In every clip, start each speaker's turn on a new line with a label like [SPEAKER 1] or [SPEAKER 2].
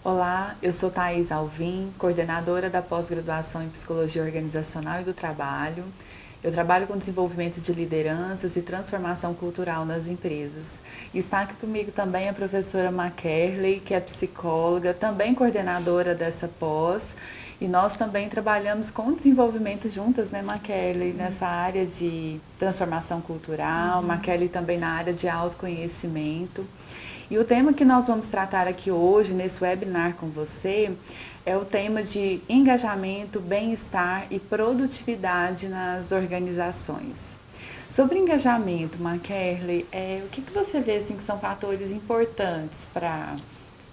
[SPEAKER 1] Olá, eu sou Thaís Alvim, coordenadora da pós-graduação em Psicologia Organizacional e do Trabalho. Eu trabalho com desenvolvimento de lideranças e transformação cultural nas empresas. E está aqui comigo também a professora Makerley, que é psicóloga, também coordenadora dessa pós. E nós também trabalhamos com desenvolvimento juntas, né, Makerley, nessa área de transformação cultural, Makerley também na área de autoconhecimento. E o tema que nós vamos tratar aqui hoje, nesse webinar com você, é o tema de engajamento, bem-estar e produtividade nas organizações. Sobre engajamento, Makerley, o que você vê assim, que são fatores importantes para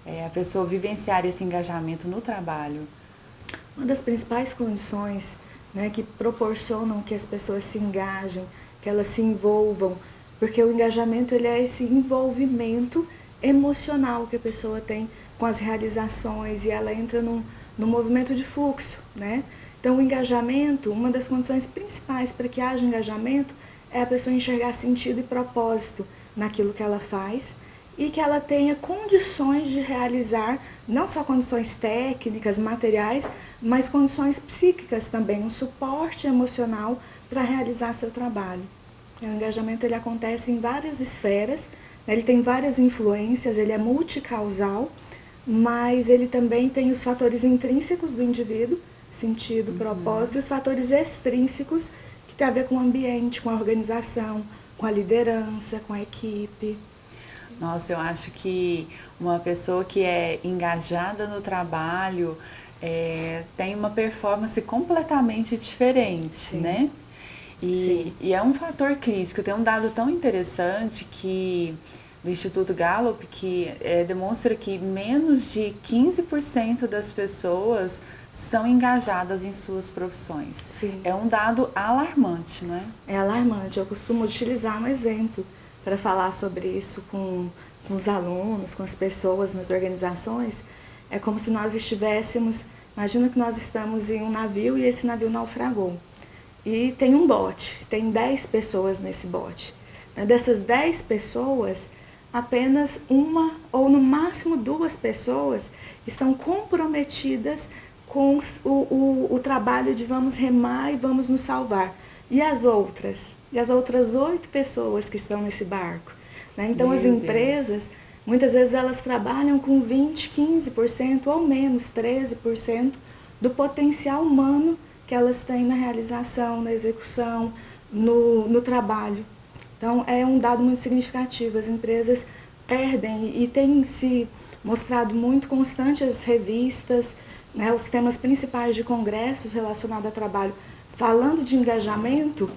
[SPEAKER 1] a pessoa vivenciar esse engajamento no trabalho?
[SPEAKER 2] Uma das principais condições, né, que proporcionam que as pessoas se engajem, que elas se envolvam, porque o engajamento ele é esse envolvimento emocional que a pessoa tem com as realizações e ela entra num movimento de fluxo, né? Então, o engajamento, uma das condições principais para que haja engajamento é a pessoa enxergar sentido e propósito naquilo que ela faz e que ela tenha condições de realizar, não só condições técnicas, materiais, mas condições psíquicas também, um suporte emocional para realizar seu trabalho. O engajamento ele acontece em várias esferas, ele tem várias influências, ele é multicausal, mas ele também tem os fatores intrínsecos do indivíduo, sentido, propósito, e os fatores extrínsecos, que tem a ver com o ambiente, com a organização, com a liderança, com a equipe.
[SPEAKER 1] Nossa, eu acho que uma pessoa que é engajada no trabalho tem uma performance completamente diferente,
[SPEAKER 2] Sim.
[SPEAKER 1] né?
[SPEAKER 2] Sim.
[SPEAKER 1] E é um fator crítico. Tem um dado tão interessante que do Instituto Gallup que demonstra que menos de 15% das pessoas são engajadas em suas profissões.
[SPEAKER 2] Sim.
[SPEAKER 1] É um dado alarmante, não é?
[SPEAKER 2] É alarmante. Eu costumo utilizar um exemplo para falar sobre isso com os alunos, com as pessoas nas organizações. É como se nós estivéssemos, imagina que nós estamos em um navio e esse navio naufragou. E tem um bote, tem 10 pessoas nesse bote. Dessas 10 pessoas, apenas uma ou no máximo 2 pessoas estão comprometidas com o trabalho de vamos remar e vamos nos salvar. E as outras? E as outras 8 pessoas que estão nesse barco? Então, as empresas, muitas vezes elas trabalham com 20%, 15% ou menos, 13% do potencial humano que elas têm na realização, na execução, no trabalho. Então, é um dado muito significativo. As empresas perdem e tem se mostrado muito constante as revistas, né, os temas principais de congressos relacionados ao trabalho, falando de engajamento,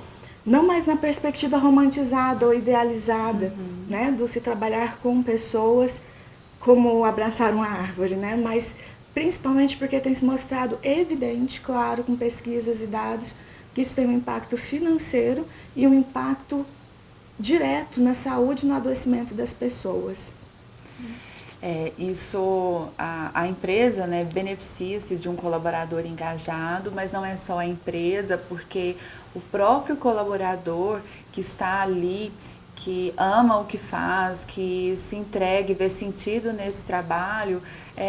[SPEAKER 2] não mais na perspectiva romantizada ou idealizada, né, do se trabalhar com pessoas como abraçar uma árvore, né, mas principalmente porque tem se mostrado evidente, claro, com pesquisas e dados, que isso tem um impacto financeiro e um impacto direto na saúde e no adoecimento das pessoas.
[SPEAKER 1] A empresa, né, beneficia-se de um colaborador engajado, mas não é só a empresa, porque o próprio colaborador que está ali, que ama o que faz, que se entrega e vê sentido nesse trabalho,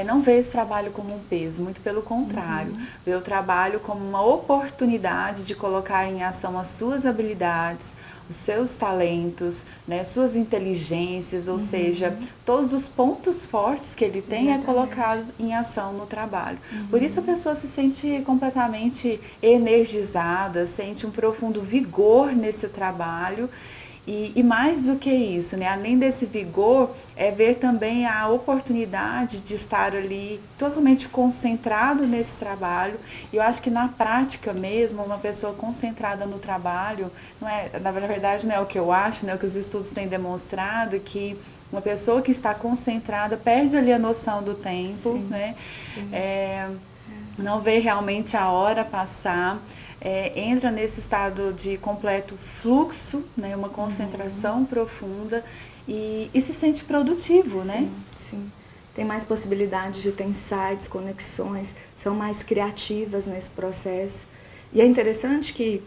[SPEAKER 1] não vê esse trabalho como um peso, muito pelo contrário, vê o trabalho como uma oportunidade de colocar em ação as suas habilidades, os seus talentos, né, suas inteligências, ou seja, todos os pontos fortes que ele tem é colocado em ação no trabalho. Por isso a pessoa se sente completamente energizada, sente um profundo vigor nesse trabalho. E mais do que isso, né? Além desse vigor, é ver também a oportunidade de estar ali totalmente concentrado nesse trabalho. E eu acho que na prática mesmo, uma pessoa concentrada no trabalho, não é, na verdade não é o que eu acho, né? O que os estudos têm demonstrado, que uma pessoa que está concentrada perde ali a noção do tempo,
[SPEAKER 2] Sim,
[SPEAKER 1] né?
[SPEAKER 2] sim.
[SPEAKER 1] Não vê realmente a hora passar. Entra nesse estado de completo fluxo, né, uma concentração profunda e se sente produtivo,
[SPEAKER 2] Sim,
[SPEAKER 1] né?
[SPEAKER 2] Sim. Tem mais possibilidades de ter insights, conexões, são mais criativas nesse processo. E é interessante que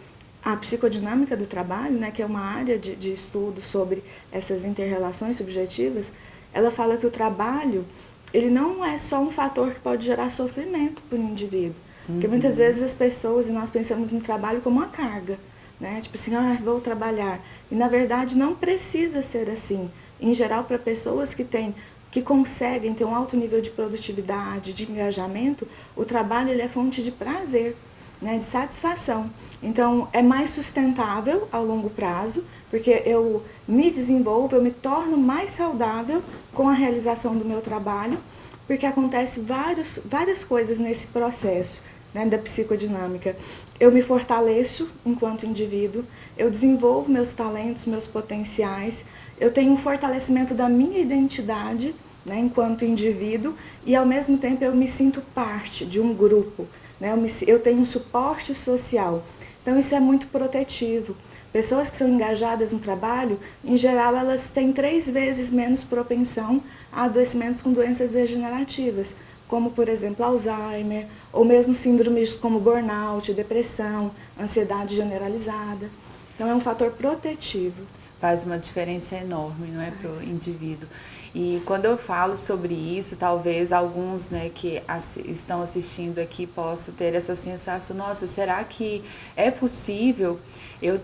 [SPEAKER 2] a psicodinâmica do trabalho, né, que é uma área de estudo sobre essas inter-relações subjetivas, ela fala que o trabalho ele não é só um fator que pode gerar sofrimento para o indivíduo. Porque muitas vezes as pessoas, e nós pensamos no trabalho como uma carga, né? Tipo assim, vou trabalhar. E na verdade não precisa ser assim. Em geral, para pessoas que conseguem ter um alto nível de produtividade, de engajamento, o trabalho ele é fonte de prazer, né, de satisfação. Então, é mais sustentável ao longo prazo, porque eu me desenvolvo, eu me torno mais saudável com a realização do meu trabalho, porque acontece várias coisas nesse processo, né, da psicodinâmica. Eu me fortaleço enquanto indivíduo, eu desenvolvo meus talentos, meus potenciais, eu tenho um fortalecimento da minha identidade, né, enquanto indivíduo, e ao mesmo tempo eu me sinto parte de um grupo, né, eu tenho um suporte social. Então isso é muito protetivo. Pessoas que são engajadas no trabalho, em geral, elas têm 3 vezes menos propensão a adoecimentos com doenças degenerativas, como, por exemplo, Alzheimer, ou mesmo síndromes como burnout, depressão, ansiedade generalizada. Então, é um fator protetivo.
[SPEAKER 1] Faz uma diferença enorme, não é, para o indivíduo. E quando eu falo sobre isso, talvez alguns, né, que estão assistindo aqui possam ter essa sensação, nossa, será que é possível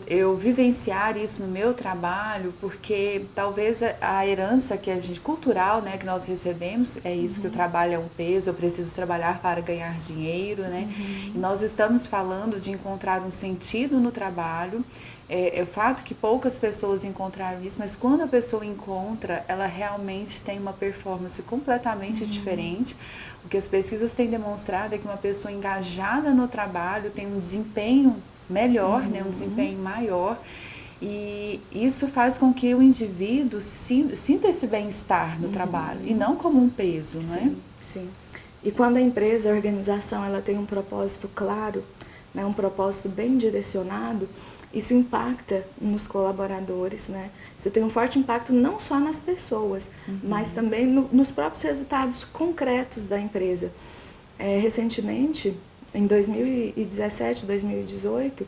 [SPEAKER 1] eu vivenciar isso no meu trabalho? Porque talvez a herança que a gente, cultural, né, que nós recebemos, é isso, que o trabalho é um peso, eu preciso trabalhar para ganhar dinheiro, né? E nós estamos falando de encontrar um sentido no trabalho. É o fato que poucas pessoas encontraram isso, mas quando a pessoa encontra, ela realmente tem uma performance completamente diferente. O que as pesquisas têm demonstrado é que uma pessoa engajada no trabalho tem um desempenho melhor, né, um desempenho maior, e isso faz com que o indivíduo sinta esse bem-estar no trabalho, e não como um peso, não é?
[SPEAKER 2] Sim. E quando a empresa, a organização, ela tem um propósito claro, né, um propósito bem direcionado, isso impacta nos colaboradores, né? Isso tem um forte impacto não só nas pessoas, mas também nos próprios resultados concretos da empresa. Recentemente, em 2017, 2018,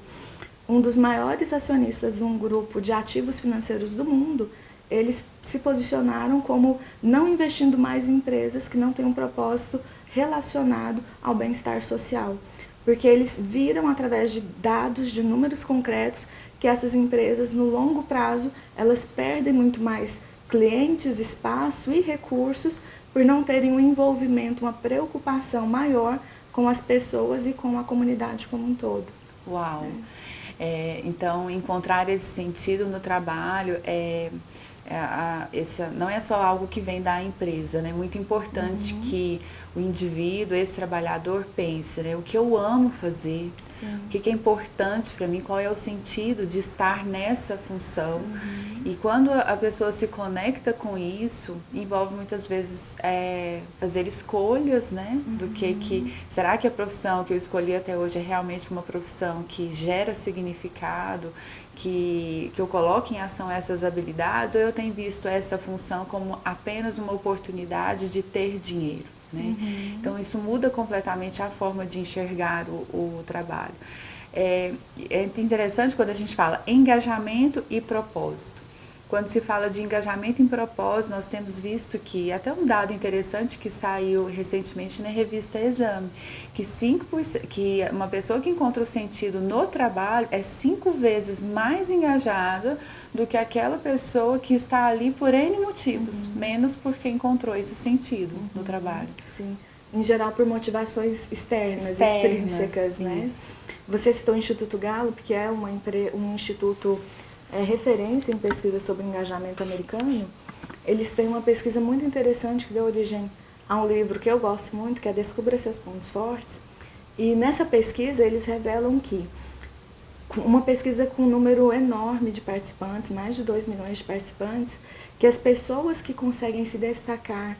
[SPEAKER 2] um dos maiores acionistas de um grupo de ativos financeiros do mundo, eles se posicionaram como não investindo mais em empresas que não têm um propósito relacionado ao bem-estar social. Porque eles viram através de dados, de números concretos, que essas empresas, no longo prazo, elas perdem muito mais clientes, espaço e recursos por não terem um envolvimento, uma preocupação maior com as pessoas e com a comunidade como um todo.
[SPEAKER 1] Uau! Então, encontrar esse sentido no trabalho não é só algo que vem da empresa, né? É muito importante que o indivíduo, esse trabalhador, pense, né? O que eu amo fazer, o que é importante para mim, qual é o sentido de estar nessa função. E quando a pessoa se conecta com isso, envolve muitas vezes fazer escolhas, né? Do que será que a profissão que eu escolhi até hoje é realmente uma profissão que gera significado, que eu coloque em ação essas habilidades, ou eu tenho visto essa função como apenas uma oportunidade de ter dinheiro, né? Então isso muda completamente a forma de enxergar o trabalho. É interessante quando a gente fala engajamento e propósito. Quando se fala de engajamento em propósito, nós temos visto que, até um dado interessante que saiu recentemente na revista Exame, que uma pessoa que encontra o sentido no trabalho é 5 vezes mais engajada do que aquela pessoa que está ali por N motivos, menos porque encontrou esse sentido no trabalho.
[SPEAKER 2] Sim, em geral por motivações externas extrínsecas, né?
[SPEAKER 1] Isso.
[SPEAKER 2] Você citou o Instituto Gallup, que é um instituto referência em pesquisa sobre engajamento americano. Eles têm uma pesquisa muito interessante que deu origem a um livro que eu gosto muito, que é Descubra Seus Pontos Fortes. E nessa pesquisa eles revelam que, uma pesquisa com um número enorme de participantes, mais de 2 milhões de participantes, que as pessoas que conseguem se destacar,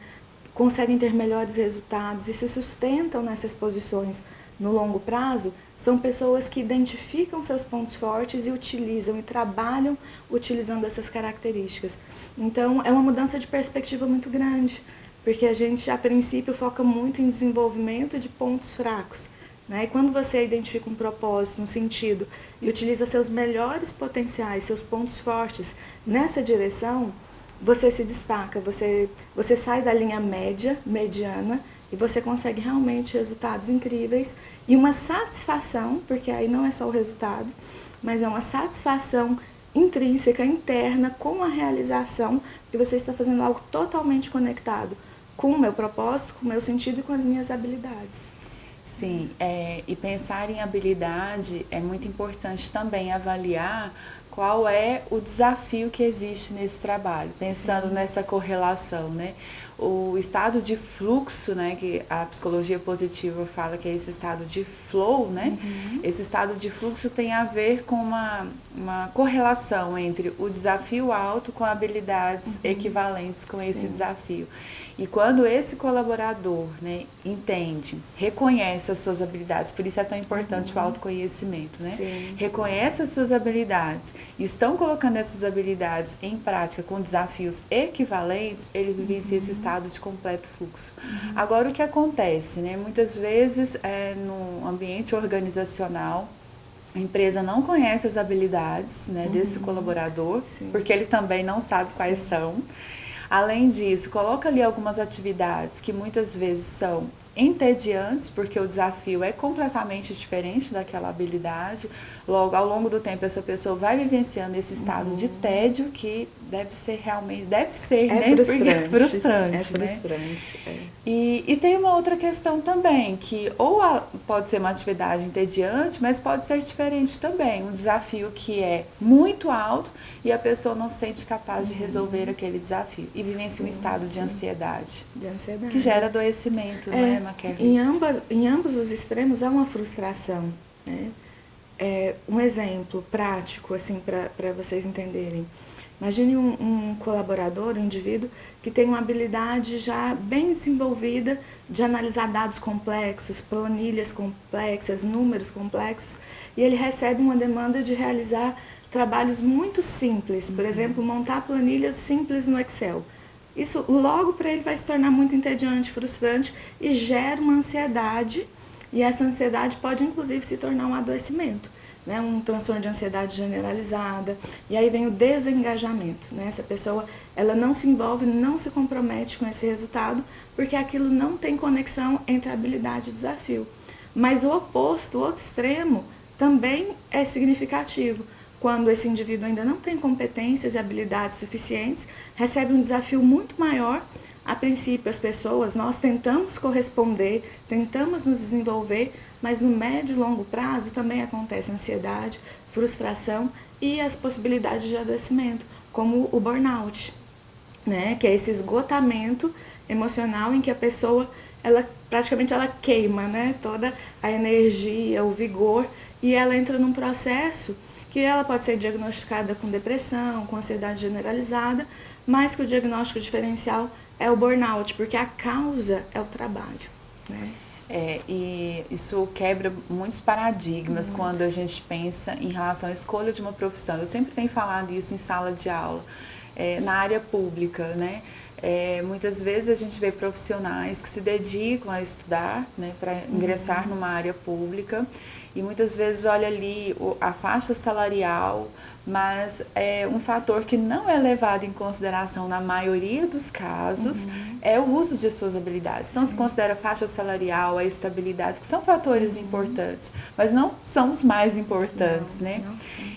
[SPEAKER 2] conseguem ter melhores resultados e se sustentam nessas posições no longo prazo, são pessoas que identificam seus pontos fortes e utilizam e trabalham utilizando essas características. Então, é uma mudança de perspectiva muito grande, porque a gente, a princípio, foca muito em desenvolvimento de pontos fracos, né? E quando você identifica um propósito, um sentido, e utiliza seus melhores potenciais, seus pontos fortes nessa direção, você se destaca, você sai da linha média, mediana, e você consegue realmente resultados incríveis e uma satisfação, porque aí não é só o resultado, mas é uma satisfação intrínseca, interna, com a realização, que você está fazendo algo totalmente conectado com o meu propósito, com o meu sentido e com as minhas habilidades.
[SPEAKER 1] Sim, e pensar em habilidade é muito importante também avaliar qual é o desafio que existe nesse trabalho, pensando nessa correlação, né? O estado de fluxo, né, que a psicologia positiva fala que é esse estado de flow, né? Esse estado de fluxo tem a ver com uma correlação entre o desafio alto com habilidades equivalentes com esse desafio. E quando esse colaborador, né, entende, reconhece as suas habilidades, por isso é tão importante o autoconhecimento, né?
[SPEAKER 2] Sim.
[SPEAKER 1] Reconhece as suas habilidades e estão colocando essas habilidades em prática com desafios equivalentes, ele vivencia esse estado de completo fluxo. Agora, o que acontece, né? Muitas vezes, no ambiente organizacional, a empresa não conhece as habilidades, né, desse colaborador, porque ele também não sabe quais são. Além disso, coloca ali algumas atividades que muitas vezes são entediantes, porque o desafio é completamente diferente daquela habilidade. Logo, ao longo do tempo, essa pessoa vai vivenciando esse estado de tédio que deve ser realmente, né?
[SPEAKER 2] Frustrante.
[SPEAKER 1] É frustrante,
[SPEAKER 2] É frustrante.
[SPEAKER 1] né? E tem uma outra questão também, que pode ser uma atividade entediante, mas pode ser diferente também. Um desafio que é muito alto e a pessoa não se sente capaz de resolver aquele desafio. E vivencia um estado de ansiedade.
[SPEAKER 2] De ansiedade.
[SPEAKER 1] Que gera adoecimento, não é, Maquerli?
[SPEAKER 2] Em ambos os extremos há uma frustração, né? Um exemplo prático, assim, para vocês entenderem. Imagine um colaborador, um indivíduo, que tem uma habilidade já bem desenvolvida de analisar dados complexos, planilhas complexas, números complexos, e ele recebe uma demanda de realizar trabalhos muito simples, por exemplo, montar planilhas simples no Excel. Isso logo para ele vai se tornar muito entediante, frustrante e gera uma ansiedade, e essa ansiedade pode inclusive se tornar um adoecimento, né? Um transtorno de ansiedade generalizada, e aí vem o desengajamento, né? Essa pessoa ela não se envolve, não se compromete com esse resultado, porque aquilo não tem conexão entre habilidade e desafio. Mas o oposto, o outro extremo, também é significativo. Quando esse indivíduo ainda não tem competências e habilidades suficientes, recebe um desafio muito maior. A princípio, as pessoas, nós tentamos corresponder, tentamos nos desenvolver, mas no médio e longo prazo também acontece ansiedade, frustração e as possibilidades de adoecimento, como o burnout, né? Que é esse esgotamento emocional em que a pessoa, praticamente ela queima, né? Toda a energia, o vigor, e ela entra num processo que ela pode ser diagnosticada com depressão, com ansiedade generalizada, mas que o diagnóstico diferencial é o burnout, porque a causa é o trabalho, né?
[SPEAKER 1] E isso quebra muitos paradigmas quando a gente pensa em relação à escolha de uma profissão. Eu sempre tenho falado isso em sala de aula, na área pública, né? Muitas vezes a gente vê profissionais que se dedicam a estudar, né, para ingressar numa área pública, e muitas vezes olha ali a faixa salarial, mas um fator que não é levado em consideração na maioria dos casos é o uso de suas habilidades. Então se considera a faixa salarial, a estabilidade, que são fatores importantes, mas não são os mais importantes, né?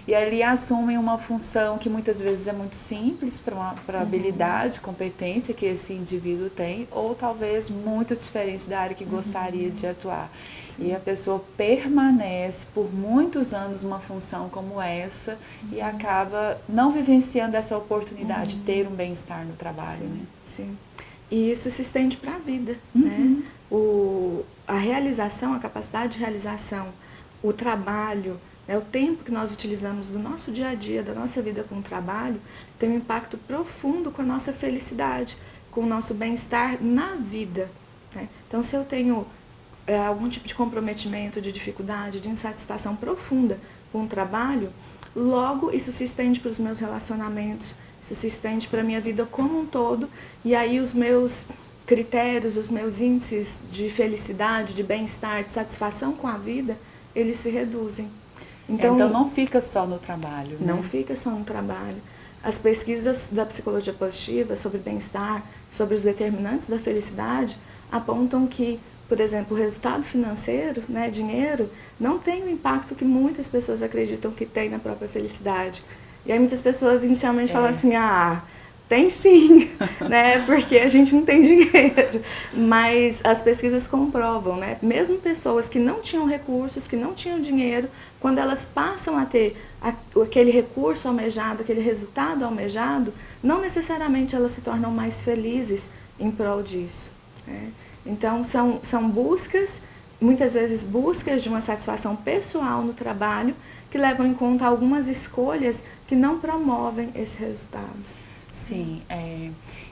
[SPEAKER 1] E ali assumem uma função que muitas vezes é muito simples para a habilidade, competência que esse indivíduo tem, ou talvez muito diferente da área que gostaria de atuar. E a pessoa permanece por muitos anos numa função como essa e acaba não vivenciando essa oportunidade de ter um bem-estar no trabalho. Né?
[SPEAKER 2] Sim. E isso se estende para a vida. Né? A realização, a capacidade de realização, o trabalho, né? O tempo que nós utilizamos do nosso dia a dia, da nossa vida com o trabalho, tem um impacto profundo com a nossa felicidade, com o nosso bem-estar na vida. Né? Então, se eu tenho algum tipo de comprometimento, de dificuldade, de insatisfação profunda com o trabalho, logo isso se estende para os meus relacionamentos, isso se estende para a minha vida como um todo, e aí os meus critérios, os meus índices de felicidade, de bem-estar, de satisfação com a vida, eles se reduzem.
[SPEAKER 1] Então não fica só no trabalho.
[SPEAKER 2] Não
[SPEAKER 1] né?
[SPEAKER 2] fica só no trabalho. as pesquisas da psicologia positiva sobre bem-estar, sobre os determinantes da felicidade, apontam que, por exemplo, o resultado financeiro, né, dinheiro, não tem o impacto que muitas pessoas acreditam que tem na própria felicidade. E aí muitas pessoas inicialmente falam assim, tem sim, né? Porque a gente não tem dinheiro. Mas as pesquisas comprovam, né? Mesmo pessoas que não tinham recursos, que não tinham dinheiro, quando elas passam a ter aquele recurso almejado, aquele resultado almejado, não necessariamente elas se tornam mais felizes em prol disso, né? Então, são buscas, muitas vezes buscas de uma satisfação pessoal no trabalho, que levam em conta algumas escolhas que não promovem esse resultado.
[SPEAKER 1] Sim,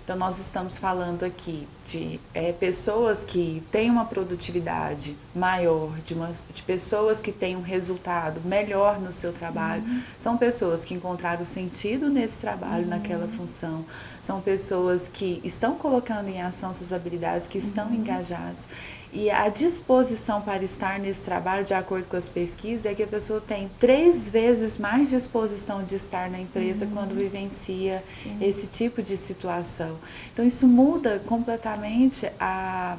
[SPEAKER 1] então nós estamos falando aqui de pessoas que têm uma produtividade maior, de pessoas que têm um resultado melhor no seu trabalho. São pessoas que encontraram sentido nesse trabalho, naquela função. São pessoas que estão colocando em ação suas habilidades, que estão engajadas. E a disposição para estar nesse trabalho, de acordo com as pesquisas, é que a pessoa tem 3 vezes mais disposição de estar na empresa quando vivencia esse tipo de situação. Então, isso muda completamente a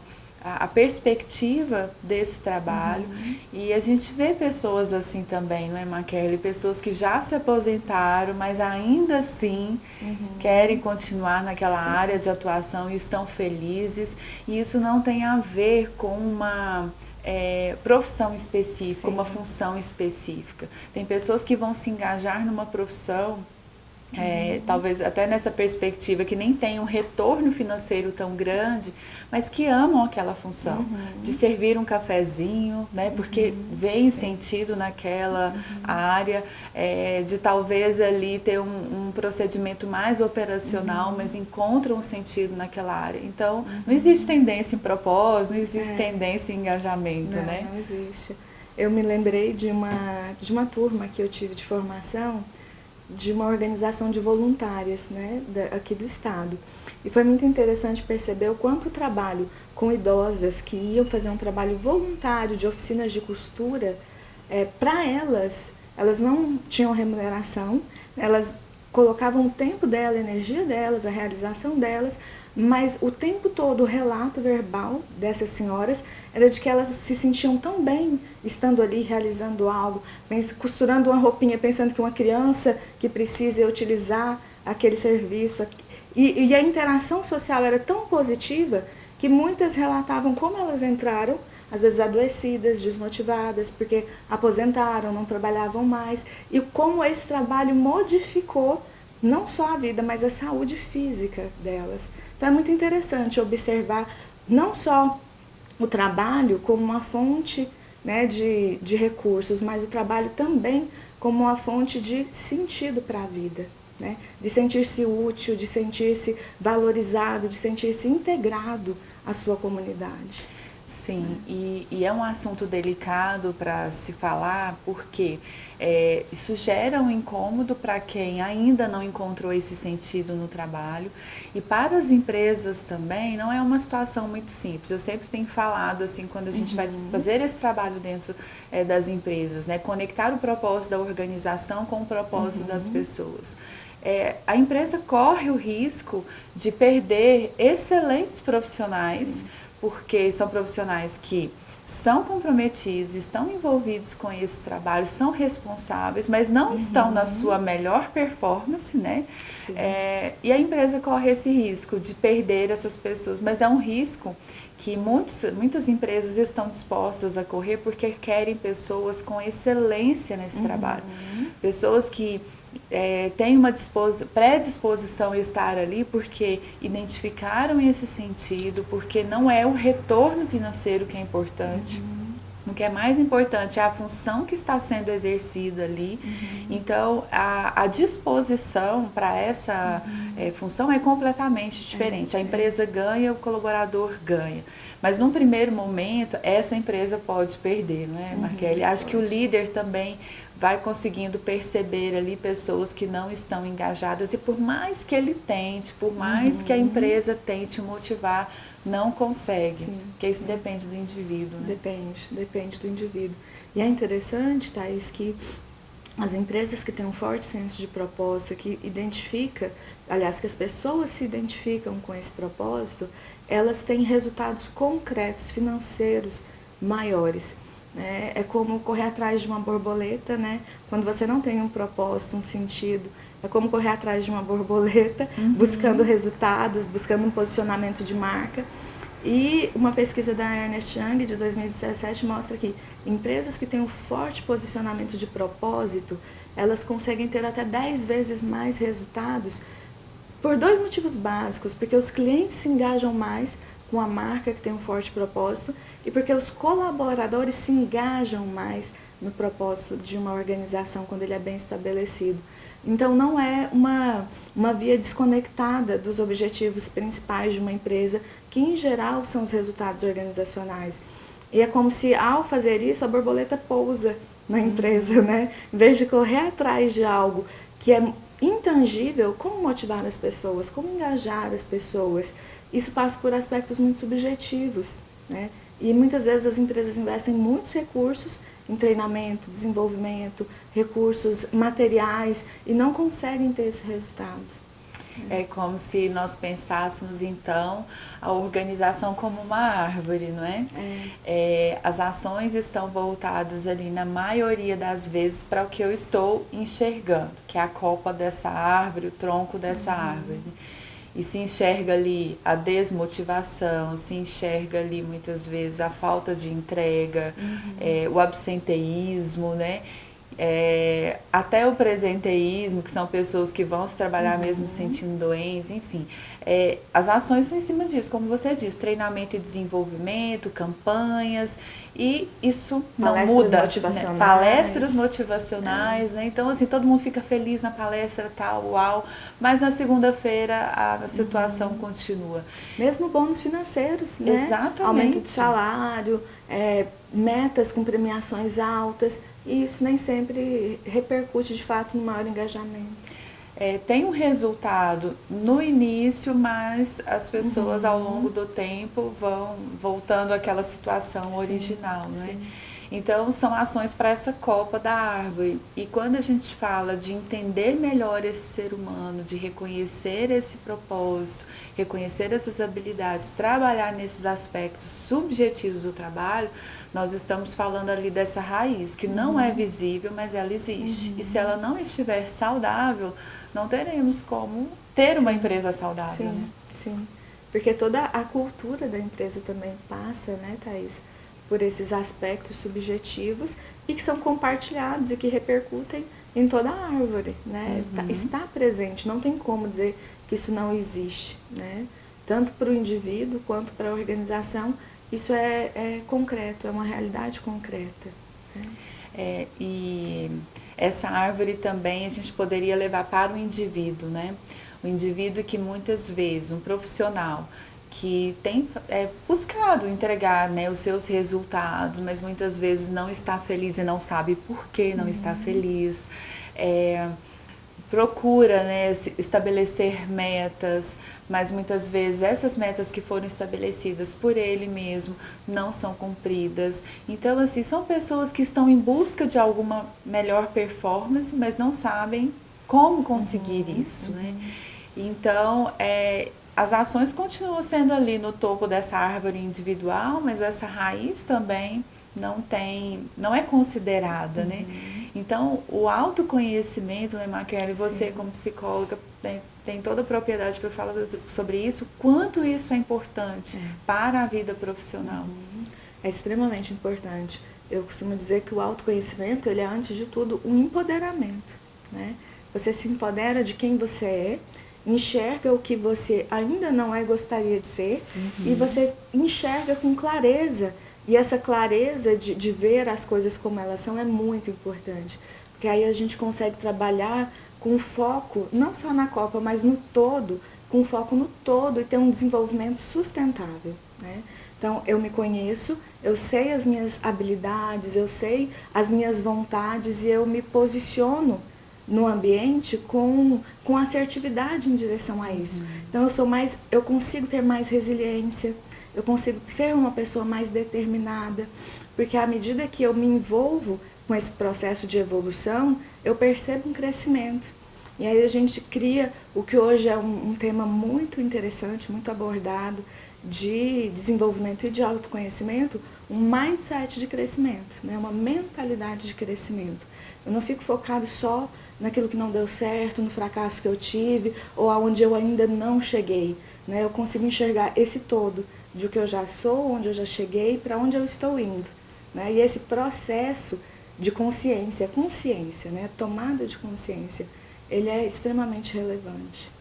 [SPEAKER 1] perspectiva desse trabalho. E a gente vê pessoas assim também, não é, Maquele? Pessoas que já se aposentaram, mas ainda assim querem continuar naquela área de atuação e estão felizes. E isso não tem a ver com uma profissão específica, uma função específica. Tem pessoas que vão se engajar numa profissão, talvez até nessa perspectiva, que nem tem um retorno financeiro tão grande, mas que amam aquela função, de servir um cafezinho, né, porque veem sentido naquela área, de talvez ali ter um procedimento mais operacional, mas encontram um sentido naquela área. Então, não existe tendência em propósito, não existe tendência em engajamento,
[SPEAKER 2] não,
[SPEAKER 1] né?
[SPEAKER 2] Não existe. Eu me lembrei de uma turma que eu tive de formação, de uma organização de voluntárias, né, aqui do estado. E foi muito interessante perceber o quanto o trabalho com idosas que iam fazer um trabalho voluntário de oficinas de costura, para elas não tinham remuneração, elas colocavam o tempo dela, a energia delas, a realização delas, mas o tempo todo o relato verbal dessas senhoras era de que elas se sentiam tão bem estando ali realizando algo, costurando uma roupinha, pensando que uma criança que precisa utilizar aquele serviço. E a interação social era tão positiva que muitas relatavam como elas entraram, às vezes adoecidas, desmotivadas, porque aposentaram, não trabalhavam mais, e como esse trabalho modificou não só a vida, mas a saúde física delas. Então é muito interessante observar não só o trabalho como uma fonte, né, de recursos, mas o trabalho também como uma fonte de sentido para a vida, né? De sentir-se útil, de sentir-se valorizado, de sentir-se integrado à sua comunidade.
[SPEAKER 1] Sim, e é um assunto delicado para se falar, porque isso gera um incômodo para quem ainda não encontrou esse sentido no trabalho, e para as empresas também não é uma situação muito simples. Eu sempre tenho falado assim, quando a gente vai fazer esse trabalho dentro das empresas, né, conectar o propósito da organização com o propósito das pessoas. A empresa corre o risco de perder excelentes profissionais, porque são profissionais que são comprometidos, estão envolvidos com esse trabalho, são responsáveis, mas não estão na sua melhor performance, né? E a empresa corre esse risco de perder essas pessoas, mas é um risco que muitas empresas estão dispostas a correr porque querem pessoas com excelência nesse trabalho. Pessoas que têm uma predisposição a estar ali porque identificaram esse sentido, porque não é o retorno financeiro que é importante. O que é mais importante é a função que está sendo exercida ali. Então, a disposição para essa função é completamente diferente. A empresa ganha, o colaborador ganha. Mas, num primeiro momento, essa empresa pode perder, não é, Marquele? Acho que o líder também vai conseguindo perceber ali pessoas que não estão engajadas, e por mais que ele tente, por mais que a empresa tente motivar, não consegue, porque isso depende do indivíduo, né?
[SPEAKER 2] Depende do indivíduo. E é interessante, Thaís, que as empresas que têm um forte senso de propósito, que identifica, aliás, que as pessoas se identificam com esse propósito, elas têm resultados concretos, financeiros maiores. Né? É como correr atrás de uma borboleta, né? Quando você não tem um propósito, um sentido, é como correr atrás de uma borboleta, buscando resultados, buscando um posicionamento de marca. E uma pesquisa da Ernst Young de 2017 mostra que empresas que têm um forte posicionamento de propósito, elas conseguem ter até 10 vezes mais resultados por dois motivos básicos, porque os clientes se engajam mais com a marca que tem um forte propósito e porque os colaboradores se engajam mais no propósito de uma organização quando ele é bem estabelecido. Então, não é uma via desconectada dos objetivos principais de uma empresa, que em geral são os resultados organizacionais. E é como se, ao fazer isso, a borboleta pousa na empresa, né? Em vez de correr atrás de algo que é intangível, como motivar as pessoas, como engajar as pessoas, isso passa por aspectos muito subjetivos, né? E muitas vezes as empresas investem muitos recursos em treinamento, desenvolvimento, recursos materiais e não conseguem ter esse resultado.
[SPEAKER 1] É como se nós pensássemos, então, a organização como uma árvore, não é? As ações estão voltadas ali, na maioria das vezes, para o que eu estou enxergando, que é a copa dessa árvore, o tronco dessa árvore. E se enxerga ali a desmotivação, se enxerga ali muitas vezes a falta de entrega, o absenteísmo, né? Até o presenteísmo, que são pessoas que vão se trabalhar mesmo sentindo doentes, enfim. As ações são em cima disso, como você disse, treinamento e desenvolvimento, campanhas, e isso não muda.
[SPEAKER 2] Motivacionais.
[SPEAKER 1] Né? Palestras motivacionais, né? Então, assim, todo mundo fica feliz na palestra, tal, uau, mas na segunda-feira a situação continua.
[SPEAKER 2] Mesmo bônus financeiros, né?
[SPEAKER 1] Exatamente.
[SPEAKER 2] Aumento de salário, metas com premiações altas, e isso nem sempre repercute de fato no maior engajamento.
[SPEAKER 1] Tem um resultado no início, mas as pessoas ao longo do tempo vão voltando àquela situação original, né? Então, são ações para essa copa da árvore. E quando a gente fala de entender melhor esse ser humano, de reconhecer esse propósito, reconhecer essas habilidades, trabalhar nesses aspectos subjetivos do trabalho, nós estamos falando ali dessa raiz, que não é visível, mas ela existe. E se ela não estiver saudável, não teremos como ter uma empresa saudável.
[SPEAKER 2] Sim,
[SPEAKER 1] né?
[SPEAKER 2] sim. Porque toda a cultura da empresa também passa, né, Thaís, por esses aspectos subjetivos e que são compartilhados e que repercutem em toda a árvore, né? Está presente, não tem como dizer que isso não existe, né? Tanto para o indivíduo quanto para a organização, isso é concreto, é uma realidade concreta. Né?
[SPEAKER 1] E essa árvore também a gente poderia levar para o indivíduo, né? O indivíduo que muitas vezes, um profissional, que tem buscado entregar, né, os seus resultados, mas muitas vezes não está feliz e não sabe por que não está feliz. Procura, né, estabelecer metas, mas muitas vezes essas metas que foram estabelecidas por ele mesmo não são cumpridas. Então, assim, são pessoas que estão em busca de alguma melhor performance, mas não sabem como conseguir isso, né? Então, as ações continuam sendo ali no topo dessa árvore individual, mas essa raiz também não é considerada, né? Então, o autoconhecimento, né, Maquiele, você como psicóloga tem toda a propriedade para falar sobre isso, quanto isso é importante para a vida profissional.
[SPEAKER 2] É extremamente importante. Eu costumo dizer que o autoconhecimento, ele é, antes de tudo, um empoderamento, né? Você se empodera de quem você é, enxerga o que você ainda não é, gostaria de ser, e você enxerga com clareza. E essa clareza de ver as coisas como elas são é muito importante, porque aí a gente consegue trabalhar com foco, não só na Copa, mas no todo, com foco no todo e ter um desenvolvimento sustentável, né? Então, eu me conheço, eu sei as minhas habilidades, eu sei as minhas vontades e eu me posiciono no ambiente com assertividade em direção a isso. Então, eu consigo ter mais resiliência, eu consigo ser uma pessoa mais determinada, porque à medida que eu me envolvo com esse processo de evolução, eu percebo um crescimento. E aí a gente cria o que hoje é um tema muito interessante, muito abordado, de desenvolvimento e de autoconhecimento, um mindset de crescimento, né? Uma mentalidade de crescimento. Eu não fico focado só naquilo que não deu certo, no fracasso que eu tive, ou aonde eu ainda não cheguei, né? Eu consigo enxergar esse todo, de o que eu já sou, onde eu já cheguei, para onde eu estou indo, né? E esse processo de consciência, né? Tomada de consciência, ele é extremamente relevante.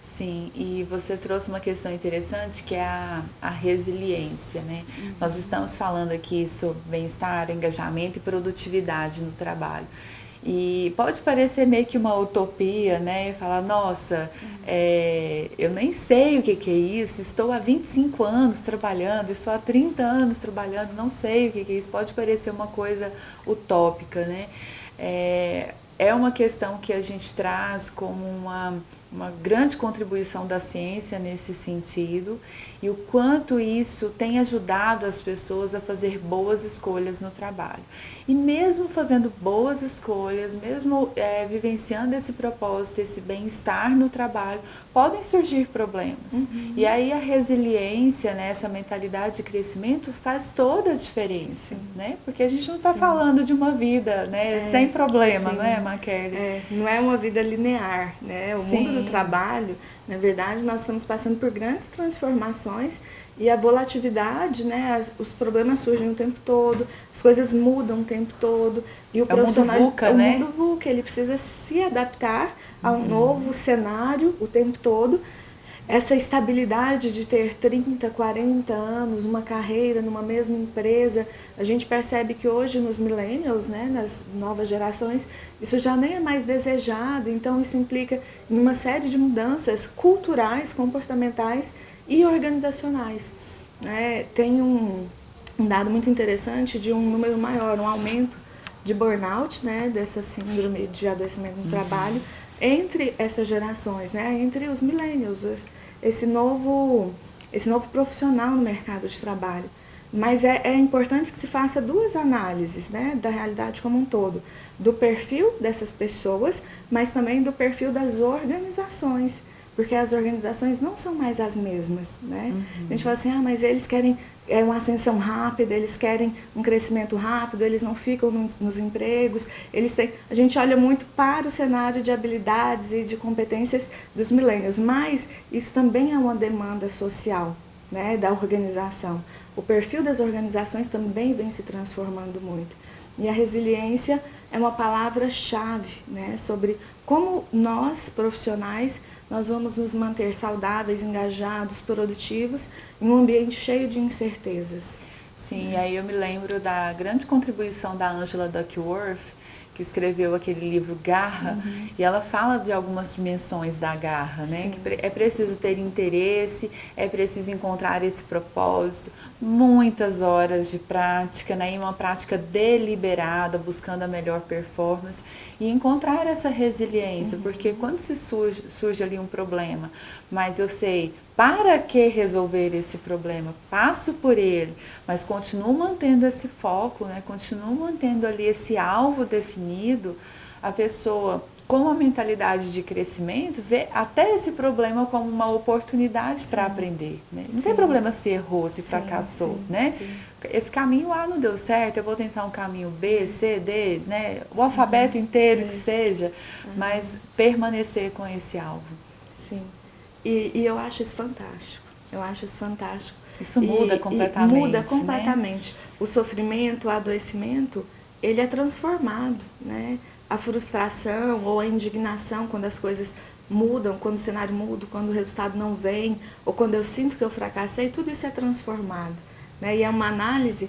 [SPEAKER 1] Sim, e você trouxe uma questão interessante que é a resiliência, né? Nós estamos falando aqui sobre bem-estar, engajamento e produtividade no trabalho. E pode parecer meio que uma utopia, né? Falar, nossa, eu nem sei o que é isso, estou há 25 anos trabalhando, estou há 30 anos trabalhando, não sei o que é isso. Pode parecer uma coisa utópica, né? É uma questão que a gente traz como uma grande contribuição da ciência nesse sentido e o quanto isso tem ajudado as pessoas a fazer boas escolhas no trabalho. E mesmo fazendo boas escolhas, mesmo vivenciando esse propósito, esse bem-estar no trabalho, podem surgir problemas. E aí a resiliência, né, essa mentalidade de crescimento faz toda a diferença, né? Porque a gente não está falando de uma vida, né, sem problema, não é, Maquele?
[SPEAKER 2] Não é uma vida linear, né? O mundo do trabalho, na verdade, nós estamos passando por grandes transformações e a volatilidade, né? Os problemas surgem o tempo todo, as coisas mudam o tempo todo e o profissional,
[SPEAKER 1] mundo VUCA, né?
[SPEAKER 2] O mundo VUCA, ele precisa se adaptar a um novo cenário o tempo todo. Essa estabilidade de ter 30, 40 anos, uma carreira numa mesma empresa, a gente percebe que hoje nos millennials, né, nas novas gerações, isso já nem é mais desejado, então isso implica em uma série de mudanças culturais, comportamentais e organizacionais. Tem um dado muito interessante de um número maior, um aumento de burnout, né, dessa síndrome de adoecimento no trabalho, entre essas gerações, né, entre os millennials, esse novo profissional no mercado de trabalho. Mas é importante que se faça duas análises, né, da realidade como um todo, do perfil dessas pessoas, mas também do perfil das organizações, porque as organizações não são mais as mesmas, né? A gente fala assim, mas eles querem uma ascensão rápida, eles querem um crescimento rápido, eles não ficam nos empregos, a gente olha muito para o cenário de habilidades e de competências dos millennials, mas isso também é uma demanda social, né, da organização. O perfil das organizações também vem se transformando muito. E a resiliência é uma palavra-chave, né, sobre como nós, profissionais, nós vamos nos manter saudáveis, engajados, produtivos, em um ambiente cheio de incertezas.
[SPEAKER 1] Sim, e aí eu me lembro da grande contribuição da Angela Duckworth, que escreveu aquele livro Garra, e ela fala de algumas dimensões da garra, né? Que é preciso ter interesse, é preciso encontrar esse propósito, muitas horas de prática, né? E uma prática deliberada, buscando a melhor performance e encontrar essa resiliência, porque quando surge ali um problema, mas eu sei para que resolver esse problema, passo por ele, mas continuo mantendo esse foco, né? Continuo mantendo ali esse alvo definido, a pessoa com uma mentalidade de crescimento vê até esse problema como uma oportunidade para aprender, né? Não tem problema se errou, se fracassou, né? Esse caminho A não deu certo, eu vou tentar um caminho B, C, D, né? O alfabeto inteiro que seja, mas permanecer com esse alvo.
[SPEAKER 2] Sim. E eu acho isso fantástico.
[SPEAKER 1] Isso muda completamente.
[SPEAKER 2] Muda completamente. Né? O sofrimento, o adoecimento, ele é transformado, né? A frustração ou a indignação quando as coisas mudam, quando o cenário muda, quando o resultado não vem, ou quando eu sinto que eu fracassei, tudo isso é transformado, né? E é uma análise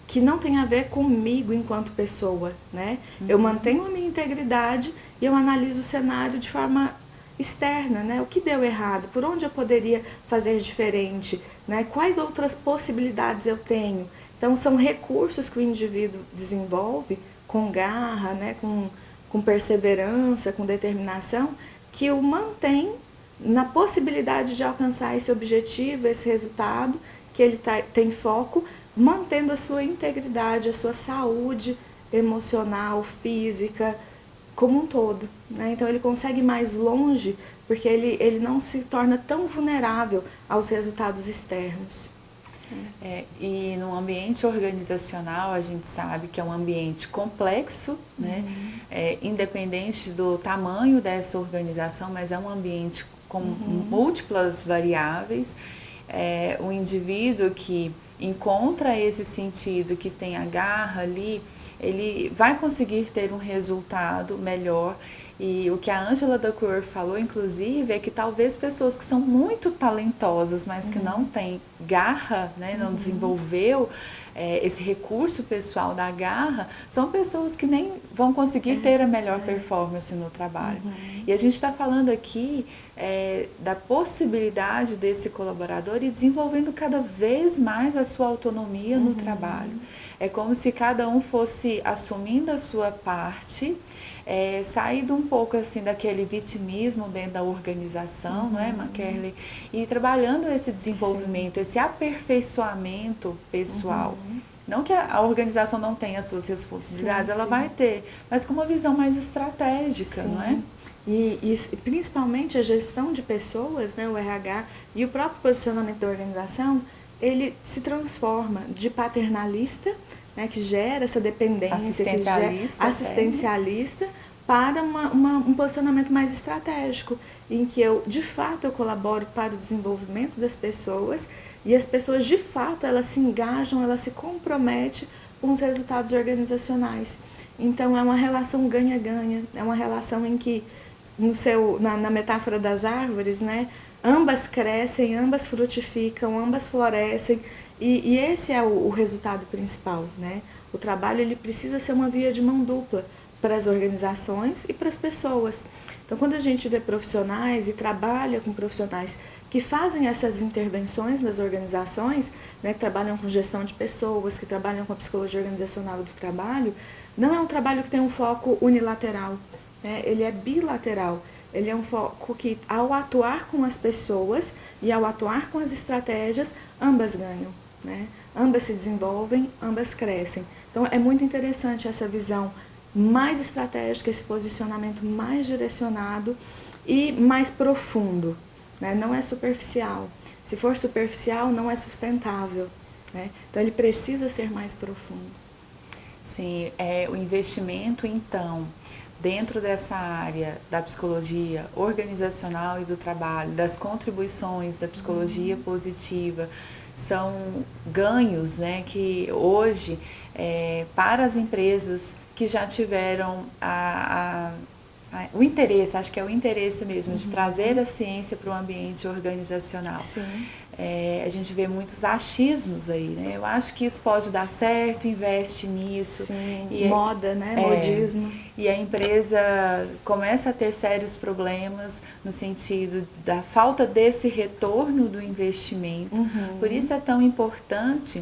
[SPEAKER 2] que não tem a ver comigo enquanto pessoa, né? Eu mantenho a minha integridade e eu analiso o cenário de forma externa, né? O que deu errado, por onde eu poderia fazer diferente, né? Quais outras possibilidades eu tenho. Então, são recursos que o indivíduo desenvolve com garra, né? com perseverança, com determinação, que o mantém na possibilidade de alcançar esse objetivo, esse resultado, que ele tem foco mantendo a sua integridade, a sua saúde emocional, física, como um todo, né? Então ele consegue ir mais longe porque ele não se torna tão vulnerável aos resultados externos.
[SPEAKER 1] E no ambiente organizacional a gente sabe que é um ambiente complexo, né? Independente do tamanho dessa organização, mas é um ambiente com múltiplas variáveis. O indivíduo que encontra esse sentido, que tem a garra ali, ele vai conseguir ter um resultado melhor. E o que a Angela Duckworth falou, inclusive, é que talvez pessoas que são muito talentosas, mas que não têm garra, né, não desenvolveu esse recurso pessoal da garra, são pessoas que nem vão conseguir ter a melhor performance no trabalho. E a gente está falando aqui da possibilidade desse colaborador ir desenvolvendo cada vez mais a sua autonomia no trabalho. É como se cada um fosse assumindo a sua parte, saído um pouco assim daquele vitimismo dentro da organização, não é, Makerle? E trabalhando esse desenvolvimento, esse aperfeiçoamento pessoal. Não que a organização não tenha as suas responsabilidades, ela vai ter, mas com uma visão mais estratégica, não é?
[SPEAKER 2] E principalmente a gestão de pessoas, né, o RH, e o próprio posicionamento da organização, ele se transforma de paternalista, né, que gera essa dependência, assistencialista, para um posicionamento mais estratégico, em que de fato eu colaboro para o desenvolvimento das pessoas e as pessoas de fato elas se engajam, elas se comprometem com os resultados organizacionais. Então é uma relação ganha-ganha, é uma relação em que na metáfora das árvores, né, ambas crescem, ambas frutificam, ambas florescem, e esse é o resultado principal, né? O trabalho ele precisa ser uma via de mão dupla para as organizações e para as pessoas. Então, quando a gente vê profissionais e trabalha com profissionais que fazem essas intervenções nas organizações, né, que trabalham com gestão de pessoas, que trabalham com a psicologia organizacional do trabalho, não é um trabalho que tem um foco unilateral, né? Ele é bilateral. Ele é um foco que, ao atuar com as pessoas e ao atuar com as estratégias, ambas ganham, né? Ambas se desenvolvem, ambas crescem. Então, é muito interessante essa visão mais estratégica, esse posicionamento mais direcionado e mais profundo, né? Não é superficial. Se for superficial, não é sustentável, né? Então, ele precisa ser mais profundo.
[SPEAKER 1] Sim, o investimento, então, dentro dessa área da psicologia organizacional e do trabalho, das contribuições da psicologia positiva, são ganhos, né, que hoje, para as empresas que já tiveram o interesse, acho que é o interesse mesmo, de trazer a ciência para o ambiente organizacional. A gente vê muitos achismos aí, né? Eu acho que isso pode dar certo, investe nisso.
[SPEAKER 2] Moda, né? Modismo.
[SPEAKER 1] E a empresa começa a ter sérios problemas no sentido da falta desse retorno do investimento. Por isso é tão importante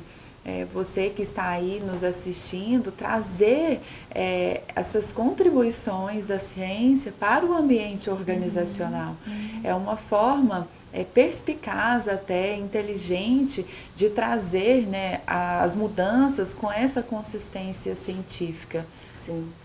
[SPEAKER 1] você que está aí nos assistindo, trazer essas contribuições da ciência para o ambiente organizacional. É uma forma perspicaz, até inteligente, de trazer, né, as mudanças com essa consistência científica.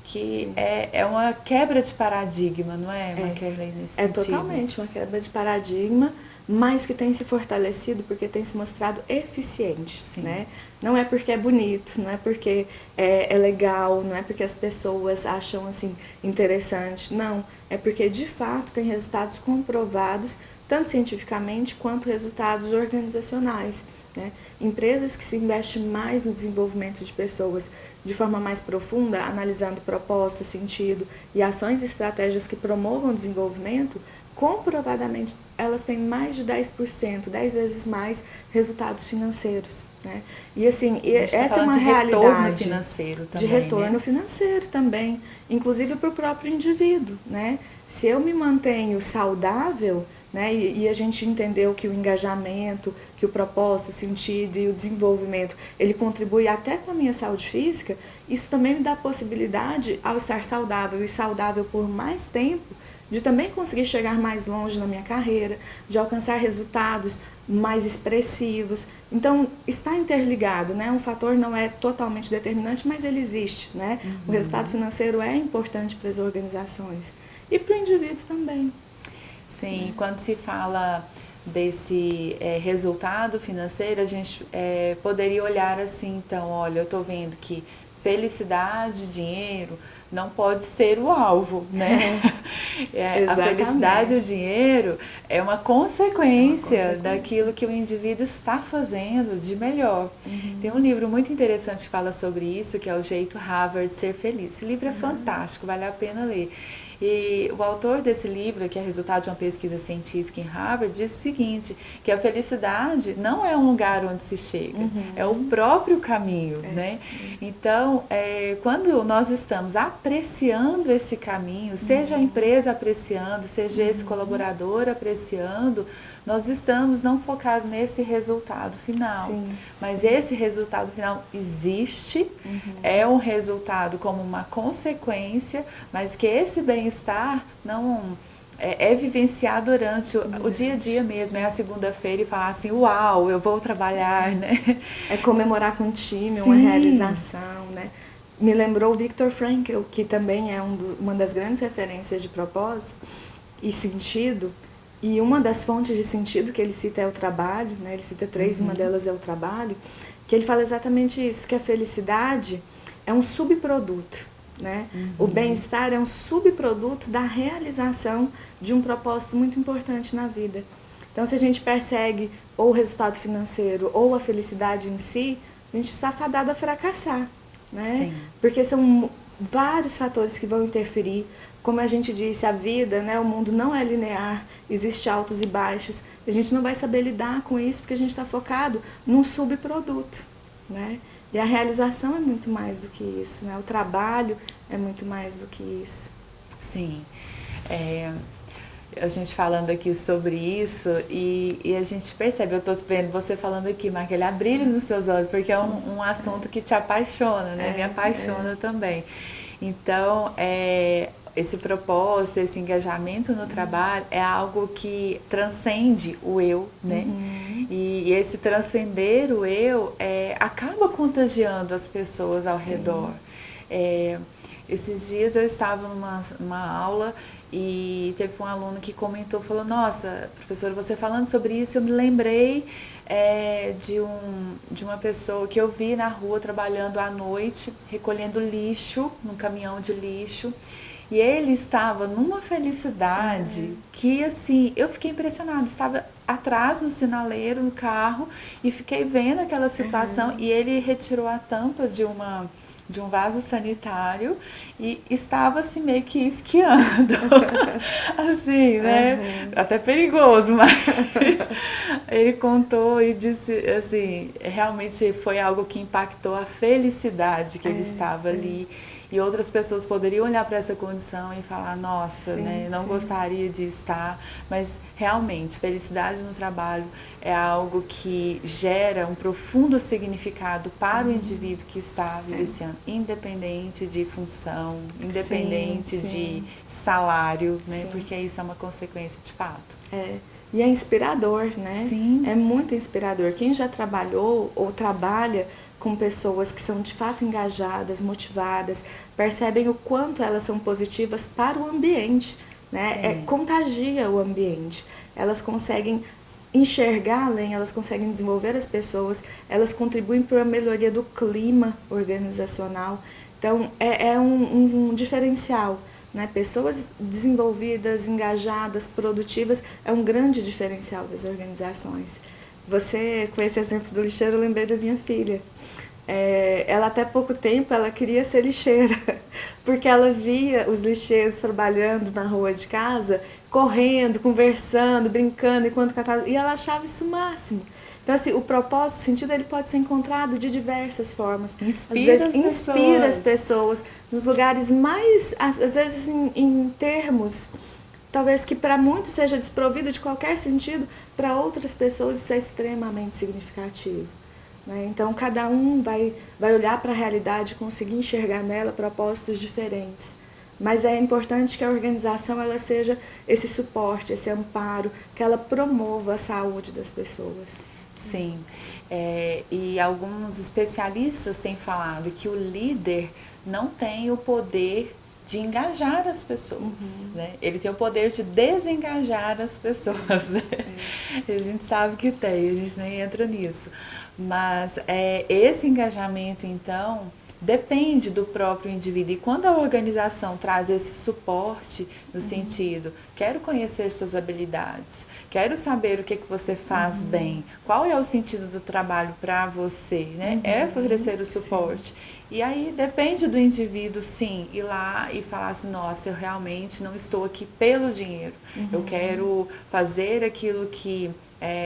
[SPEAKER 1] Que é uma quebra de paradigma, não é, Makerle, nesse sentido?
[SPEAKER 2] É totalmente uma quebra de paradigma, mas que tem se fortalecido porque tem se mostrado eficiente, né? Não é porque é bonito, não é porque é legal, não é porque as pessoas acham assim interessante, não. É porque de fato tem resultados comprovados, tanto cientificamente quanto resultados organizacionais, né? Empresas que se investem mais no desenvolvimento de pessoas de forma mais profunda, analisando propósito, sentido e ações e estratégias que promovam o desenvolvimento, comprovadamente elas têm mais de 10%, 10 vezes mais resultados financeiros, né? E assim, essa é uma realidade
[SPEAKER 1] retorno financeiro também,
[SPEAKER 2] de retorno financeiro também, inclusive para o próprio indivíduo, né? Se eu me mantenho saudável, né, e a gente entendeu que o engajamento, que o propósito, o sentido e o desenvolvimento, ele contribui até com a minha saúde física, isso também me dá a possibilidade, ao estar saudável e saudável por mais tempo, de também conseguir chegar mais longe na minha carreira, de alcançar resultados mais expressivos. Então, está interligado, né? Um fator não é totalmente determinante, mas ele existe, né? O resultado financeiro é importante para as organizações e para o indivíduo também.
[SPEAKER 1] Sim, quando se fala desse resultado financeiro, a gente poderia olhar assim, então, olha, eu estou vendo que felicidade, dinheiro, não pode ser o alvo, né? A felicidade e o dinheiro é uma consequência daquilo que o indivíduo está fazendo de melhor. Tem um livro muito interessante que fala sobre isso, que é O Jeito Harvard de Ser Feliz. Esse livro é fantástico, vale a pena ler. E o autor desse livro, que é resultado de uma pesquisa científica em Harvard, diz o seguinte, que a felicidade não é um lugar onde se chega, é o próprio caminho, né? Então, quando nós estamos apreciando esse caminho, seja a empresa apreciando, seja esse colaborador apreciando, nós estamos não focados nesse resultado final. Mas esse resultado final existe, é um resultado como uma consequência, mas que esse bem-estar não é vivenciado durante o dia a dia mesmo, é a segunda-feira e falar assim, uau, eu vou trabalhar, né?
[SPEAKER 2] É comemorar com o time, uma realização, né? Me lembrou o Viktor Frankl, que também é uma das grandes referências de propósito e sentido, e uma das fontes de sentido que ele cita é o trabalho, né? Ele cita três, uma delas é o trabalho, que ele fala exatamente isso, que a felicidade é um subproduto, né? O bem-estar é um subproduto da realização de um propósito muito importante na vida. Então, se a gente persegue ou o resultado financeiro ou a felicidade em si, a gente está fadado a fracassar, né? Porque são vários fatores que vão interferir. Como a gente disse, a vida, né, o mundo não é linear, existe altos e baixos. A gente não vai saber lidar com isso porque a gente está focado num subproduto, né? E a realização é muito mais do que isso, né? O trabalho é muito mais do que isso.
[SPEAKER 1] Sim. A gente falando aqui sobre isso e a gente percebe, eu estou vendo você falando aqui, Marca, ele brilha nos seus olhos, porque é um assunto que te apaixona, né? Me apaixona também. Então, esse propósito, esse engajamento no trabalho é algo que transcende o eu, né? E esse transcender o eu acaba contagiando as pessoas ao redor. Esses dias eu estava numa aula e teve um aluno que comentou, falou, nossa, professora, você falando sobre isso, eu me lembrei de uma pessoa que eu vi na rua trabalhando à noite, recolhendo lixo, num caminhão de lixo, e ele estava numa felicidade que, assim, eu fiquei impressionada, estava atrás no sinaleiro, no carro, e fiquei vendo aquela situação, e ele retirou a tampa de um vaso sanitário e estava assim meio que esquiando, assim, né? Até perigoso, mas ele contou e disse assim, realmente foi algo que impactou a felicidade que ele estava ali. E outras pessoas poderiam olhar para essa condição e falar, nossa, né, não gostaria de estar, mas realmente, felicidade no trabalho é algo que gera um profundo significado para o indivíduo que está vivenciando, independente de função, independente de salário, né, porque isso é uma consequência de fato.
[SPEAKER 2] E é inspirador, né?
[SPEAKER 1] Sim.
[SPEAKER 2] É muito inspirador. Quem já trabalhou ou trabalha com pessoas que são de fato engajadas, motivadas, percebem o quanto elas são positivas para o ambiente, né? Contagia o ambiente. Elas conseguem enxergar além, elas conseguem desenvolver as pessoas, elas contribuem para a melhoria do clima organizacional. Então, é um diferencial, né? Pessoas desenvolvidas, engajadas, produtivas, é um grande diferencial das organizações. Você, com esse exemplo do lixeiro, eu lembrei da minha filha. Ela até pouco tempo ela queria ser lixeira, porque ela via os lixeiros trabalhando na rua de casa, correndo, conversando, brincando, enquanto catava, e ela achava isso o máximo. Então, assim, o propósito, o sentido, ele pode ser encontrado de diversas formas. Inspira as pessoas nos lugares mais, às vezes em termos, talvez que para muitos seja desprovido de qualquer sentido, para outras pessoas isso é extremamente significativo. Né? Então, cada um vai olhar para a realidade e conseguir enxergar nela propósitos diferentes. Mas é importante que a organização ela seja esse suporte, esse amparo, que ela promova a saúde das pessoas.
[SPEAKER 1] Sim, e alguns especialistas têm falado que o líder não tem o poder de engajar as pessoas, né? Ele tem o poder de desengajar as pessoas, né? A gente sabe que tem, a gente nem entra nisso. Mas esse engajamento, então, depende do próprio indivíduo. E quando a organização traz esse suporte no sentido, quero conhecer suas habilidades, quero saber o que você faz bem, qual é o sentido do trabalho para você, né? É oferecer o suporte. Sim. E aí depende do indivíduo, sim, ir lá e falar assim, nossa, eu realmente não estou aqui pelo dinheiro. Eu quero fazer aquilo que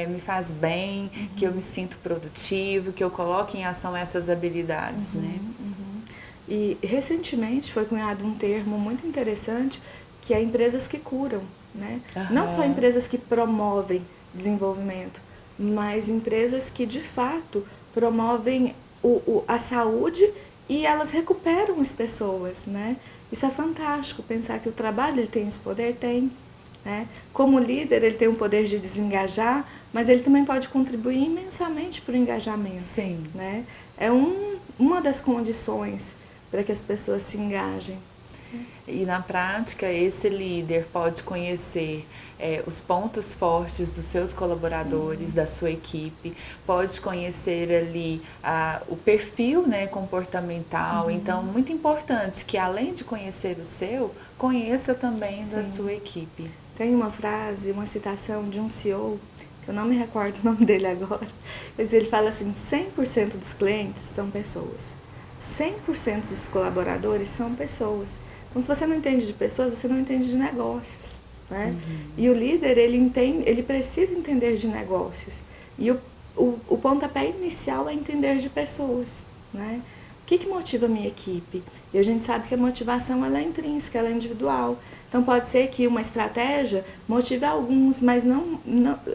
[SPEAKER 1] me faz bem, que eu me sinto produtivo, que eu coloque em ação essas habilidades, né?
[SPEAKER 2] E recentemente foi cunhado um termo muito interessante, que é empresas que curam, né? Não só empresas que promovem desenvolvimento, mas empresas que de fato promovem a saúde e elas recuperam as pessoas, né? Isso é fantástico, pensar que o trabalho ele tem esse poder, tem. Né? Como líder, ele tem o poder de desengajar, mas ele também pode contribuir imensamente para o engajamento.
[SPEAKER 1] Sim.
[SPEAKER 2] Né? É uma das condições para que as pessoas se engajem.
[SPEAKER 1] E na prática, esse líder pode conhecer os pontos fortes dos seus colaboradores, sim, da sua equipe, pode conhecer ali o perfil, né, comportamental. Então, muito importante que além de conhecer o seu, conheça também, sim, da sua equipe.
[SPEAKER 2] Tem uma frase, uma citação de um CEO, que eu não me recordo o nome dele agora, mas ele fala assim, 100% dos clientes são pessoas, 100% dos colaboradores são pessoas. Então, se você não entende de pessoas, você não entende de negócios. Né? E o líder, ele precisa entender de negócios. E o pontapé inicial é entender de pessoas. Né? O que motiva a minha equipe? E a gente sabe que a motivação ela é intrínseca, ela é individual. Então, pode ser que uma estratégia motive alguns, mas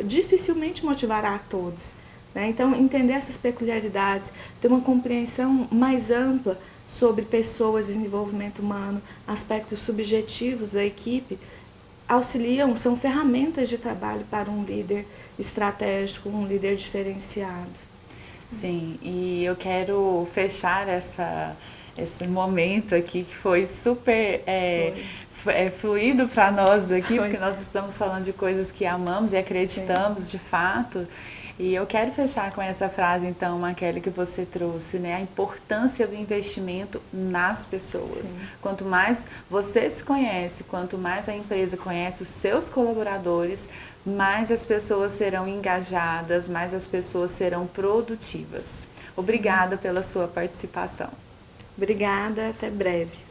[SPEAKER 2] dificilmente motivará a todos. Né? Então, entender essas peculiaridades, ter uma compreensão mais ampla sobre pessoas, desenvolvimento humano, aspectos subjetivos da equipe, auxiliam, são ferramentas de trabalho para um líder estratégico, um líder diferenciado.
[SPEAKER 1] Sim, e eu quero fechar esse momento aqui que foi super fluido para nós aqui, porque nós estamos falando de coisas que amamos e acreditamos, sim, de fato. E eu quero fechar com essa frase, então, Maquele, que você trouxe, né? A importância do investimento nas pessoas. Sim. Quanto mais você se conhece, quanto mais a empresa conhece os seus colaboradores, mais as pessoas serão engajadas, mais as pessoas serão produtivas. Obrigada pela sua participação.
[SPEAKER 2] Obrigada, até breve.